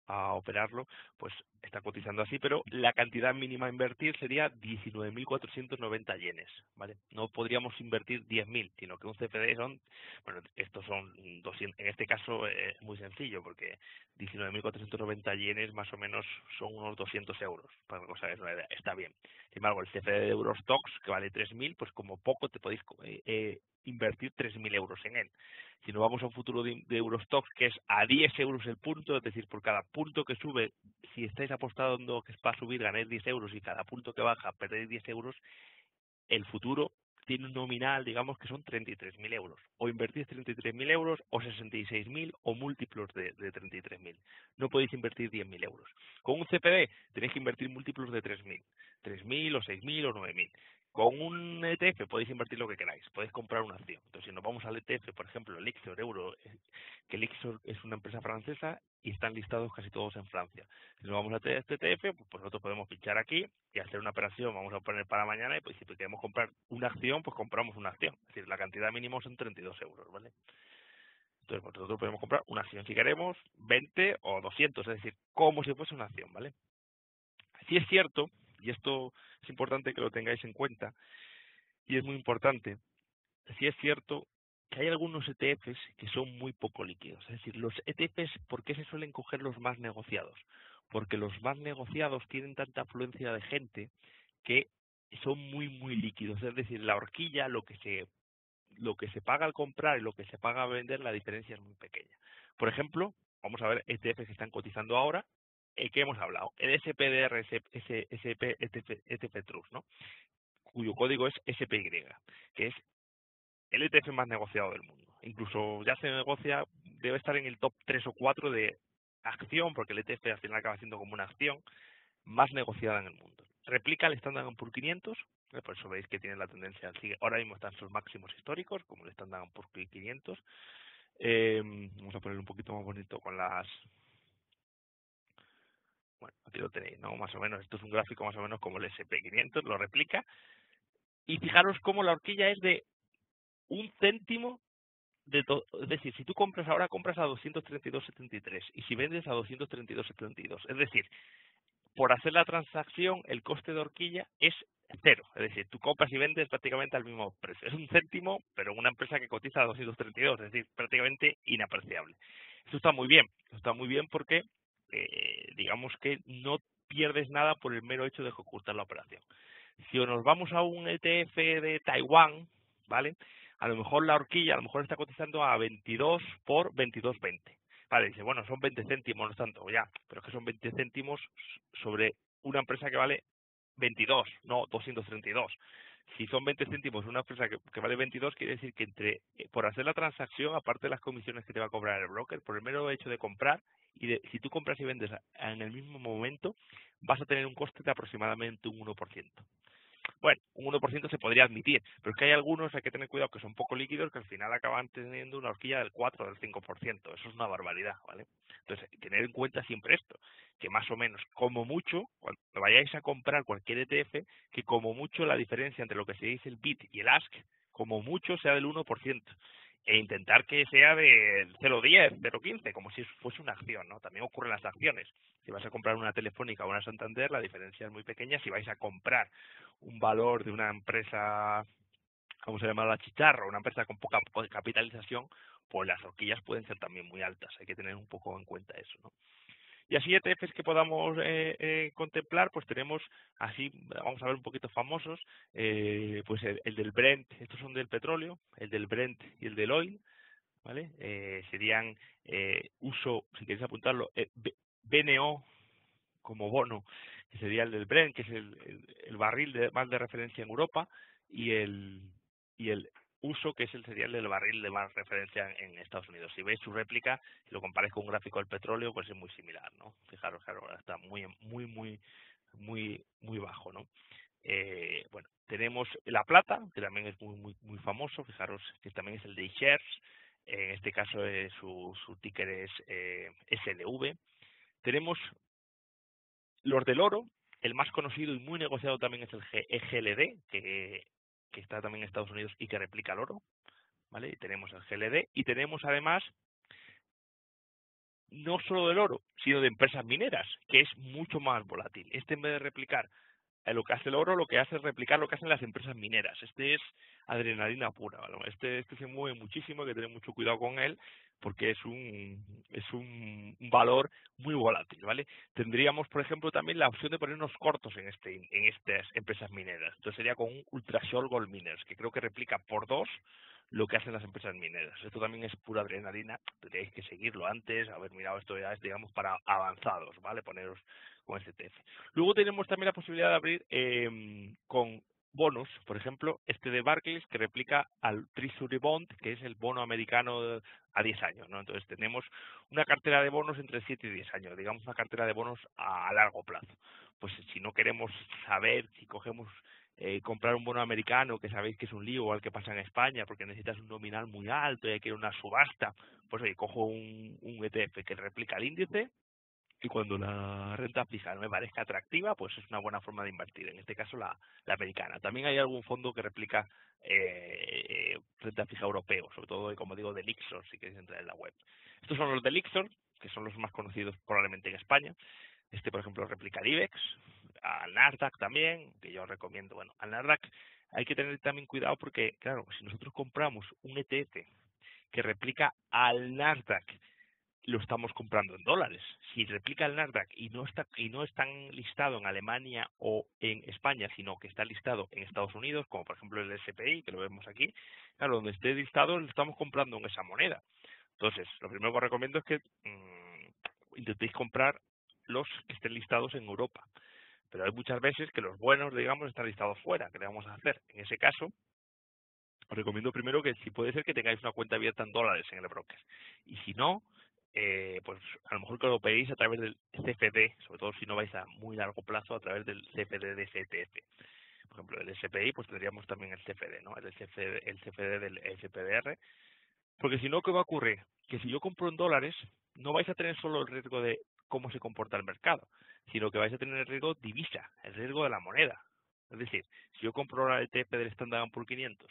a operarlo, pues está cotizando así, pero la cantidad mínima a invertir sería 19.490 yenes, ¿vale? No podríamos invertir 10.000, sino que un CFD bueno, estos son 200, en este caso es muy sencillo, porque 19.490 yenes más o menos son unos 200 euros, para que os hagáis una idea, está bien. Sin embargo, el CFD de Eurostox, que vale 3.000, pues como poco te podéis invertir 3.000 euros en él. Si nos vamos a un futuro de Eurostox, que es a 10 euros el punto, es decir, por cada punto que sube, si estáis apostando que va a subir, ganéis 10 euros, y cada punto que baja, perdéis 10 euros, el futuro tiene un nominal, digamos que son 33.000 euros. O invertís 33.000 euros, o 66.000, o múltiplos de 33.000. No podéis invertir 10.000 euros. Con un CPD tenéis que invertir múltiplos de 3.000. 3.000 o 6.000 o 9.000. Con un ETF podéis invertir lo que queráis, podéis comprar una acción. Entonces, si nos vamos al ETF, por ejemplo, el Lixor Euro, que el Lixor es una empresa francesa y están listados casi todos en Francia. Si nos vamos a este ETF, pues nosotros podemos pinchar aquí y hacer una operación, vamos a poner para mañana, y pues si queremos comprar una acción, pues compramos una acción. Es decir, la cantidad mínima son 32 euros, ¿vale? Entonces, pues nosotros podemos comprar una acción si queremos, 20 o 200, es decir, como si fuese una acción, ¿vale? Si es cierto, y esto es importante que lo tengáis en cuenta, y es muy importante, si es cierto que hay algunos ETFs que son muy poco líquidos. Es decir, los ETFs, ¿por qué se suelen coger los más negociados? Porque los más negociados tienen tanta afluencia de gente que son muy, muy líquidos. Es decir, la horquilla, lo que se paga al comprar y lo que se paga al vender, la diferencia es muy pequeña. Por ejemplo, vamos a ver ETFs que están cotizando ahora, que hemos hablado, el SPDR, SP, ETF Trust, ¿no? Cuyo código es SPY, que es el ETF más negociado del mundo. Incluso ya se negocia, debe estar en el top 3 o 4 de acción, porque el ETF al final acaba siendo como una acción más negociada en el mundo. Replica el Standard Poor's 500, por eso veis que tiene la tendencia, sigue, ahora mismo están sus máximos históricos, como el Standard Poor's 500. Vamos a ponerlo un poquito más bonito con las... Bueno, aquí lo tenéis, ¿no? Más o menos, esto es un gráfico más o menos como el SP500, lo replica. Y fijaros cómo la horquilla es de 1 céntimo es decir, si tú compras ahora, compras a 232,73 y si vendes a 232,72. Es decir, por hacer la transacción, el coste de horquilla es cero. Es decir, tú compras y vendes prácticamente al mismo precio. Es 1 céntimo, pero en una empresa que cotiza a 232, es decir, prácticamente inapreciable. Eso está muy bien. Eso está muy bien porque, digamos que no pierdes nada por el mero hecho de ejecutar la operación. Si nos vamos a un ETF de Taiwán, ¿vale? A lo mejor la horquilla, a lo mejor está cotizando a 22 por 22,20. Vale, dice, bueno, son 20 céntimos, no es tanto, ya, pero es que son 20 céntimos sobre una empresa que vale 22, no 232. Si son 20 céntimos una empresa que vale 22, quiere decir que por hacer la transacción, aparte de las comisiones que te va a cobrar el broker, por el mero hecho de comprar, si tú compras y vendes en el mismo momento, vas a tener un coste de aproximadamente un 1%. Bueno, un 1% se podría admitir, pero es que hay algunos, hay que tener cuidado, que son poco líquidos, que al final acaban teniendo una horquilla del 4 o del 5%. Eso es una barbaridad, ¿vale? Entonces, tener en cuenta siempre esto, que más o menos, como mucho, cuando vayáis a comprar cualquier ETF, que como mucho la diferencia entre lo que se dice el bid y el ask, como mucho sea del 1%. e intentar que sea de 0,10, 0,15, como si fuese una acción, ¿no? También ocurren las acciones. Si vas a comprar una Telefónica o una Santander, la diferencia es muy pequeña. Si vais a comprar un valor de una empresa, vamos a llamarla chicharro, una empresa con poca capitalización, pues las horquillas pueden ser también muy altas. Hay que tener un poco en cuenta eso, ¿no? Y así ETFs que podamos contemplar, pues tenemos así, vamos a ver un poquito famosos, pues el del Brent, estos son del petróleo, el del Brent y el del oil, ¿vale? Serían uso, si queréis apuntarlo, BNO como bono, que sería el del Brent, que es el barril más de referencia en Europa, y el uso, que es sería el del barril de más referencia en Estados Unidos. Si veis su réplica, si lo comparáis con un gráfico del petróleo, pues es muy similar, ¿no? Fijaros, claro, está muy bajo, ¿no? Bueno, tenemos la plata, que también es muy famoso, fijaros que también es el de iShares, en este caso su ticker es SLV. Tenemos los del oro, el más conocido y muy negociado también es el GLD, que está también en Estados Unidos y que replica el oro, ¿vale? Y tenemos el GLD y tenemos además no solo del oro, sino de empresas mineras, que es mucho más volátil. Este, en vez de replicar lo que hace el oro, lo que hace es replicar lo que hacen las empresas mineras. Este es adrenalina pura, ¿vale? Este se mueve muchísimo, hay que tener mucho cuidado con él, porque es un valor muy volátil, ¿vale? Tendríamos, por ejemplo, también la opción de ponernos cortos en estas empresas mineras. Entonces sería con un Ultra Short Gold Miners, que creo que replica por 2 lo que hacen las empresas mineras. Esto también es pura adrenalina, tendríais que seguirlo antes, haber mirado esto ya es, digamos, para avanzados, ¿vale? Poneros con este ETF. Luego tenemos también la posibilidad de abrir con bonos, por ejemplo, este de Barclays, que replica al Treasury Bond, que es el bono americano a 10 años, ¿no? Entonces tenemos una cartera de bonos entre 7 y 10 años, digamos una cartera de bonos a largo plazo. Pues si no queremos saber, si cogemos comprar un bono americano, que sabéis que es un lío, igual que pasa en España, porque necesitas un nominal muy alto y hay que ir a una subasta, pues oye, cojo un ETF que replica el índice, y cuando la renta fija no me parezca atractiva, pues es una buena forma de invertir, en este caso la americana. También hay algún fondo que replica renta fija europeo, sobre todo, como digo, de Lixor, si queréis entrar en la web. Estos son los de Lixor, que son los más conocidos probablemente en España. Este, por ejemplo, replica el IBEX, al Nasdaq también, que yo recomiendo. Bueno, al Nasdaq hay que tener también cuidado porque, claro, si nosotros compramos un ETF que replica al Nasdaq, lo estamos comprando en dólares. Si replica el Nasdaq y no está listado en Alemania o en España, sino que está listado en Estados Unidos, como por ejemplo el SPI, que lo vemos aquí, claro, donde esté listado lo estamos comprando en esa moneda. Entonces, lo primero que os recomiendo es que intentéis comprar los que estén listados en Europa. Pero hay muchas veces que los buenos, digamos, están listados fuera. ¿Qué le vamos a hacer? En ese caso, os recomiendo primero que si puede ser que tengáis una cuenta abierta en dólares en el broker. Y si no, pues a lo mejor que lo pedís a través del CFD, sobre todo si no vais a muy largo plazo, a través del CFD de CTF. Por ejemplo, el SPI, pues tendríamos también el CFD, ¿no? El CFD del SPDR. Porque si no, ¿qué va a ocurrir? Que si yo compro en dólares, no vais a tener solo el riesgo de cómo se comporta el mercado, sino que vais a tener el riesgo divisa, el riesgo de la moneda. Es decir, si yo compro la ETF del Standard Poor's 500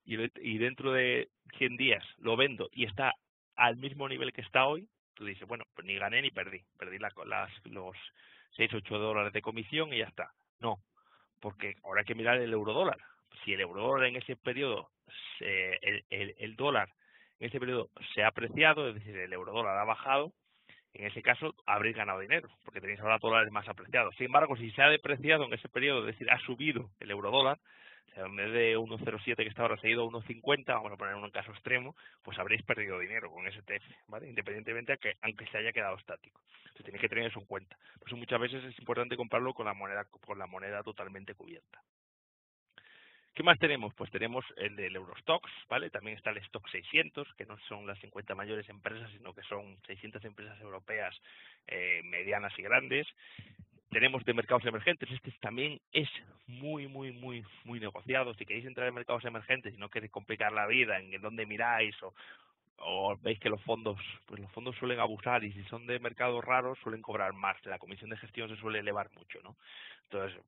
y dentro de 100 días lo vendo y está al mismo nivel que está hoy, tú dices, bueno, pues ni gané ni perdí. Perdí los 6 8 dólares de comisión y ya está. No, porque ahora hay que mirar el eurodólar. Si el eurodólar en ese periodo, el dólar en ese periodo se ha apreciado, es decir, el eurodólar ha bajado, en ese caso habréis ganado dinero, porque tenéis ahora dólares más apreciados. Sin embargo, si se ha depreciado en ese periodo, es decir, ha subido el eurodólar, o sea, en vez de 1,07 que está ahora, se ha ido a 1,50, vamos a poner un caso extremo, pues habréis perdido dinero con ese ETF, ¿vale? Independientemente de que, aunque se haya quedado estático. Entonces tenéis que tener eso en cuenta. Por eso muchas veces es importante comprarlo con la moneda totalmente cubierta. ¿Qué más tenemos? Pues tenemos el del Eurostoxx, ¿vale? También está el Stock 600, que no son las 50 mayores empresas, sino que son 600 empresas europeas medianas y grandes. Tenemos de mercados emergentes, este también es muy negociado. Si queréis entrar en mercados emergentes y no queréis complicar la vida en dónde miráis o veis que los fondos suelen abusar y si son de mercados raros suelen cobrar más, la comisión de gestión se suele elevar mucho, ¿no? Entonces,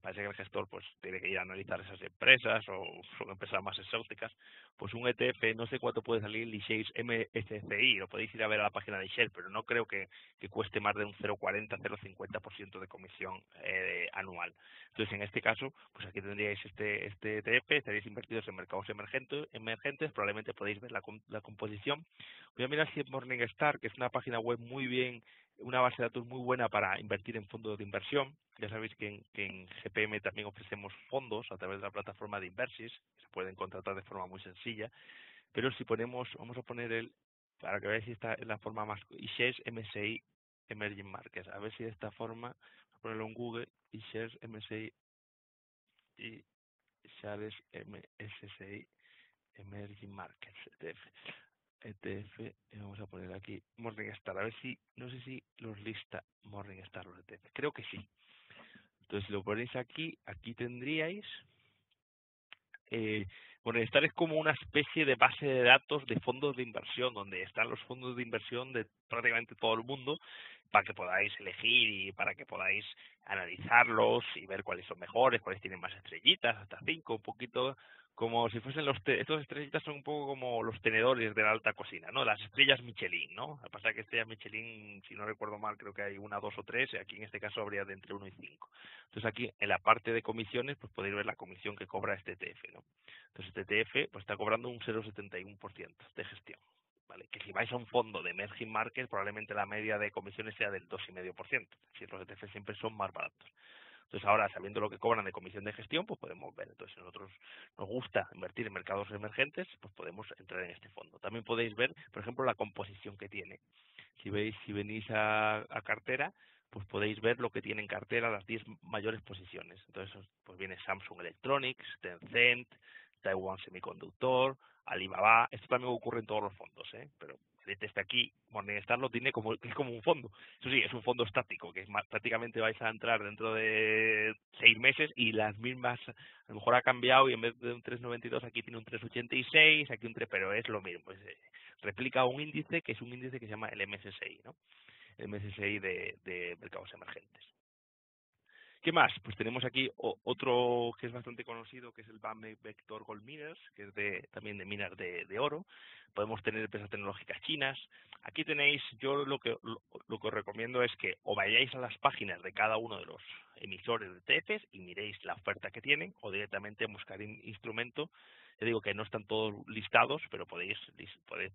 parece que el gestor pues tiene que ir a analizar esas empresas o son empresas más exóticas. Pues un ETF, no sé cuánto puede salir el iShares MSCI, lo podéis ir a ver a la página de Shell, pero no creo que cueste más de un 0,40, 0,50% de comisión anual. Entonces, en este caso, pues aquí tendríais este ETF, estaréis invertidos en mercados emergentes, probablemente podéis ver la composición. Voy a mirar si en Morningstar, que es una página web muy bien, una base de datos muy buena para invertir en fondos de inversión. Ya sabéis que en GPM también ofrecemos fondos a través de la plataforma de Inversis, que se pueden contratar de forma muy sencilla, pero si ponemos, vamos a poner para que veáis si está en la forma más, iShares MSCI Emerging Markets, a ver si de esta forma, voy a ponerlo en Google, iShares MSCI y iShares MSCI Emerging Markets, ETF, y vamos a poner aquí Morningstar, a ver si, no sé si los lista Morningstar los ETF, creo que sí. Entonces, si lo ponéis aquí, aquí tendríais, Morningstar es como una especie de base de datos de fondos de inversión, donde están los fondos de inversión de prácticamente todo el mundo, para que podáis elegir y para que podáis analizarlos y ver cuáles son mejores, cuáles tienen más estrellitas, hasta 5, un poquito como si fuesen estos estrellitas son un poco como los tenedores de la alta cocina, ¿no? Las estrellas Michelin, ¿no? Lo que pasa es que estrellas Michelin, si no recuerdo mal, creo que hay 1, 2 o 3, y aquí en este caso habría de entre 1 y 5. Entonces aquí, en la parte de comisiones, pues podéis ver la comisión que cobra este ETF, ¿no? Entonces este ETF pues está cobrando un 0,71% de gestión, ¿vale? Que si vais a un fondo de emerging markets, probablemente la media de comisiones sea del 2,5%. Si los ETF siempre son más baratos. Entonces ahora, sabiendo lo que cobran de comisión de gestión, pues podemos ver. Entonces, si a nosotros nos gusta invertir en mercados emergentes, pues podemos entrar en este fondo. También podéis ver, por ejemplo, la composición que tiene. Si venís a cartera, pues podéis ver lo que tiene en cartera las 10 mayores posiciones. Entonces, pues viene Samsung Electronics, Tencent, Taiwan Semiconductor, Alibaba. Esto también ocurre en todos los fondos, pero desde aquí, Morningstar lo tiene como un fondo. Eso sí, es un fondo estático, que prácticamente vais a entrar dentro de 6 meses y las mismas, a lo mejor ha cambiado y en vez de un 3,92 aquí tiene un 3,86, aquí un 3, pero es lo mismo. Replica un índice que es un índice que se llama el MSCI, ¿no? El MSCI de mercados emergentes. ¿Qué más? Pues tenemos aquí otro que es bastante conocido, que es el BAM Vector Gold Miners, que es también de minas de oro. Podemos tener empresas tecnológicas chinas. Aquí tenéis, yo lo que os recomiendo es que o vayáis a las páginas de cada uno de los emisores de ETFs y miréis la oferta que tienen, o directamente buscar instrumento. Yo digo que no están todos listados, pero podéis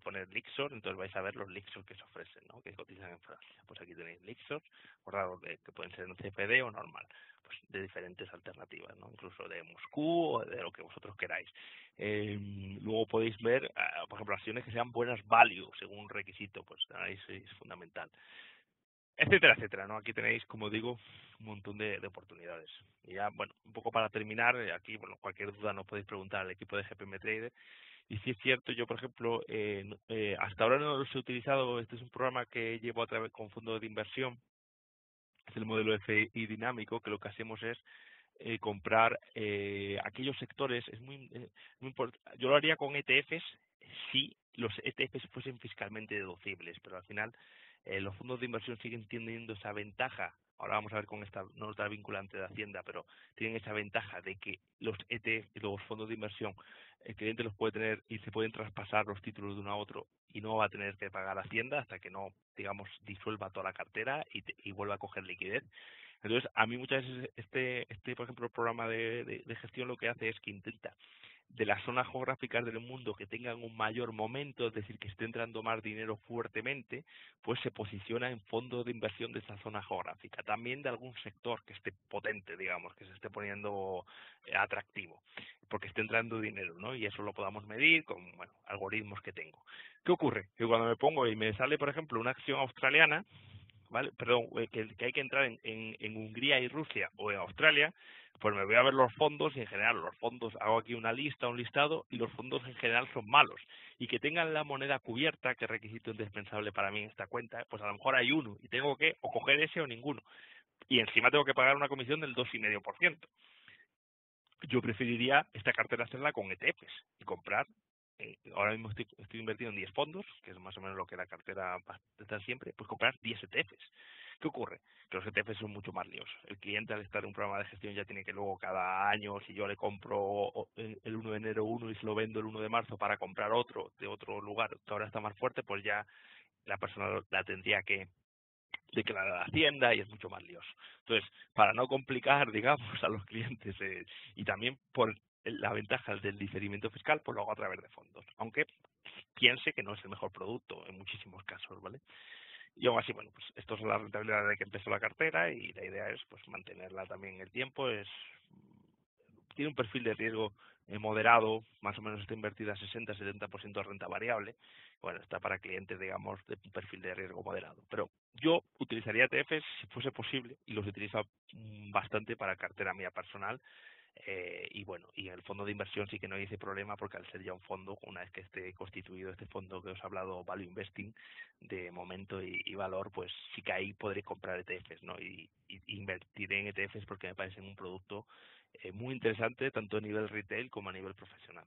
poner Lixor, entonces vais a ver los Lixor que se ofrecen, ¿no? Que cotizan en Francia. Pues aquí tenéis Lixor, acordaos que pueden ser en CFD o normal, pues de diferentes alternativas, ¿no? Incluso de Moscú o de lo que vosotros queráis. Luego podéis ver, por ejemplo, acciones que sean buenas value, según un requisito, pues análisis es fundamental, etcétera, etcétera, ¿no? Aquí tenéis, como digo, un montón de oportunidades. Y ya, bueno, un poco para terminar, aquí, bueno, cualquier duda nos podéis preguntar al equipo de GPM Trader. Y si es cierto, yo, por ejemplo, hasta ahora no los he utilizado. Este es un programa que llevo a través con fondos de inversión. Es el modelo FI dinámico, que lo que hacemos es comprar aquellos sectores. Es muy yo lo haría con ETFs si los ETFs fuesen fiscalmente deducibles, pero al final los fondos de inversión siguen teniendo esa ventaja. Ahora vamos a ver con esta nota vinculante de Hacienda, pero tienen esa ventaja de que los ETF, los fondos de inversión, el cliente los puede tener y se pueden traspasar los títulos de uno a otro y no va a tener que pagar Hacienda hasta que no, digamos, disuelva toda la cartera y vuelva a coger liquidez. Entonces, a mí muchas veces por ejemplo, el programa de gestión lo que hace es que intenta de las zonas geográficas del mundo que tengan un mayor momento, es decir, que esté entrando más dinero fuertemente, pues se posiciona en fondos de inversión de esa zona geográfica. También de algún sector que esté potente, digamos, que se esté poniendo atractivo, porque esté entrando dinero, ¿no? Y eso lo podamos medir con, bueno, algoritmos que tengo. ¿Qué ocurre? Que cuando me pongo y me sale, por ejemplo, una acción australiana, ¿vale? Perdón, que hay que entrar en Hungría y Rusia o en Australia, pues me voy a ver los fondos y en general los fondos, hago aquí una lista, un listado, y los fondos en general son malos. Y que tengan la moneda cubierta, que es requisito indispensable para mí en esta cuenta, pues a lo mejor hay uno y tengo que o coger ese o ninguno. Y encima tengo que pagar una comisión del 2,5%. Yo preferiría esta cartera hacerla con ETFs y comprar. Ahora mismo estoy invertido en 10 fondos, que es más o menos lo que la cartera va a estar siempre, pues comprar 10 ETFs. ¿Qué ocurre? Que los ETFs son mucho más líos. El cliente, al estar en un programa de gestión, ya tiene que luego cada año, si yo le compro el 1 de enero uno y se lo vendo el 1 de marzo para comprar otro de otro lugar que ahora está más fuerte, pues ya la persona la tendría que declarar a la Hacienda y es mucho más lioso. Entonces, para no complicar, digamos, a los clientes y también por la ventaja del diferimiento fiscal, pues lo hago a través de fondos, aunque piense que no es el mejor producto en muchísimos casos, ¿vale? Y aún así, bueno, pues esto es la rentabilidad de que empezó la cartera y la idea es pues mantenerla también en el tiempo. Tiene un perfil de riesgo moderado, más o menos está invertida 60-70% de renta variable. Bueno, está para clientes, digamos, de un perfil de riesgo moderado. Pero yo utilizaría ETFs si fuese posible y los utilizo bastante para cartera mía personal. Y bueno, y en el fondo de inversión sí que no hay ese problema porque al ser ya un fondo, una vez que esté constituido este fondo que os he hablado, Value Investing, de momento y valor, pues sí que ahí podré comprar ETFs, ¿no? Y invertiré en ETFs porque me parece un producto muy interesante tanto a nivel retail como a nivel profesional.